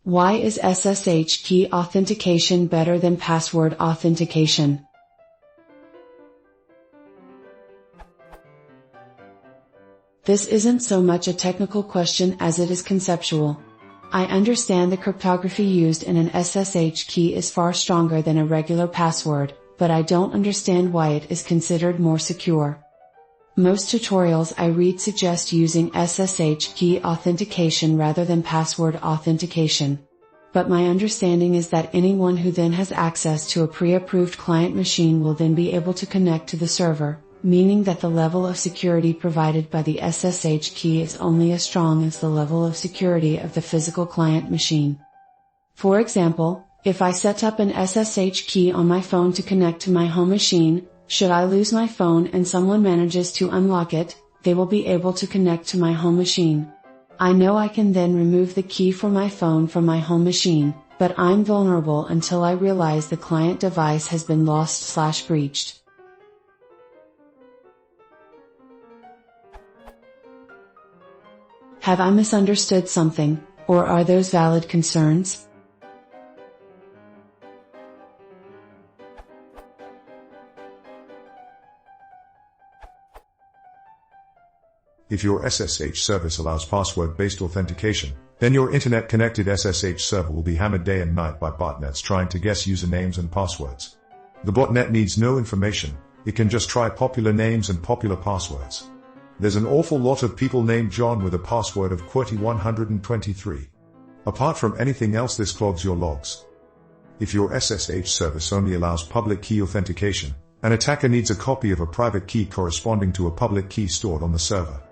Why is SSH key authentication better than password authentication? This isn't so much a technical question as it is conceptual. I understand the cryptography used in an SSH key is far stronger than a regular password, but I don't understand why it is considered more secure. Most tutorials I read suggest using SSH key authentication rather than password authentication. But my understanding is that anyone who then has access to a pre-approved client machine will then be able to connect to the server, meaning that the level of security provided by the SSH key is only as strong as the level of security of the physical client machine. For example, if I set up an SSH key on my phone to connect to my home machine, should I lose my phone and someone manages to unlock it, they will be able to connect to my home machine. I know I can then remove the key for my phone from my home machine, but I'm vulnerable until I realize the client device has been lost/breached. Have I misunderstood something, or are those valid concerns? If your SSH service allows password-based authentication, then your internet-connected SSH server will be hammered day and night by botnets trying to guess usernames and passwords. The botnet needs no information, it can just try popular names and popular passwords. There's an awful lot of people named John with a password of QWERTY123. Apart from anything else, this clogs your logs. If your SSH service only allows public key authentication, an attacker needs a copy of a private key corresponding to a public key stored on the server.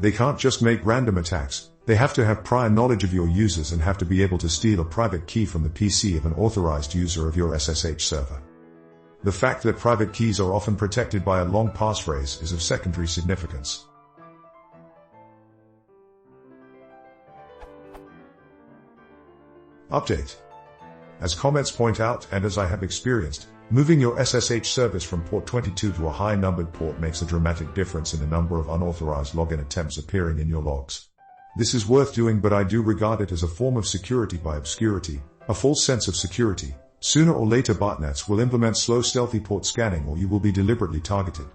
They can't just make random attacks, they have to have prior knowledge of your users and have to be able to steal a private key from the PC of an authorized user of your SSH server. The fact that private keys are often protected by a long passphrase is of secondary significance. Update. As comments point out, and as I have experienced, moving your SSH service from port 22 to a high-numbered port makes a dramatic difference in the number of unauthorized login attempts appearing in your logs. This is worth doing, but I do regard it as a form of security by obscurity, a false sense of security. Sooner or later botnets will implement slow stealthy port scanning, or you will be deliberately targeted.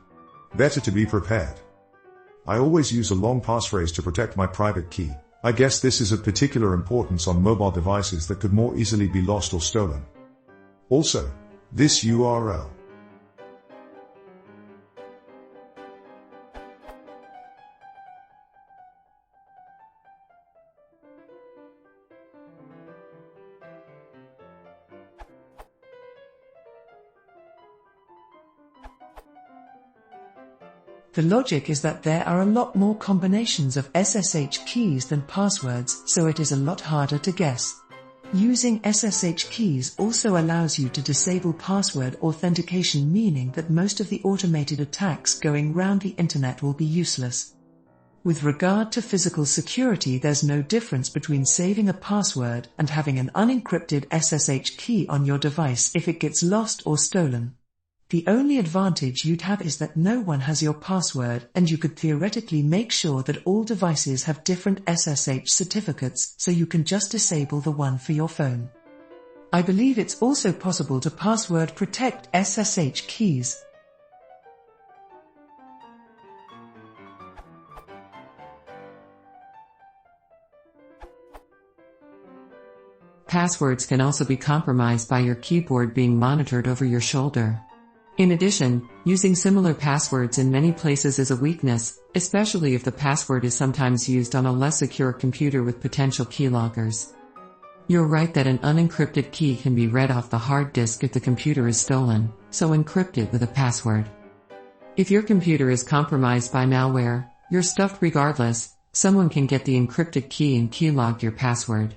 Better to be prepared. I always use a long passphrase to protect my private key. I guess this is of particular importance on mobile devices that could more easily be lost or stolen. Also, this URL. The logic is that there are a lot more combinations of SSH keys than passwords, so it is a lot harder to guess. Using SSH keys also allows you to disable password authentication, meaning that most of the automated attacks going round the internet will be useless. With regard to physical security, there's no difference between saving a password and having an unencrypted SSH key on your device if it gets lost or stolen. The only advantage you'd have is that no one has your password, and you could theoretically make sure that all devices have different SSH certificates, so you can just disable the one for your phone. I believe it's also possible to password protect SSH keys. Passwords can also be compromised by your keyboard being monitored over your shoulder. In addition, using similar passwords in many places is a weakness, especially if the password is sometimes used on a less secure computer with potential keyloggers. You're right that an unencrypted key can be read off the hard disk if the computer is stolen, so encrypt it with a password. If your computer is compromised by malware, you're stuffed regardless. Someone can get the encrypted key and keylog your password.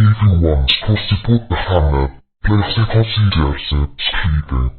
If you want to support the hammer, please consider subscribing.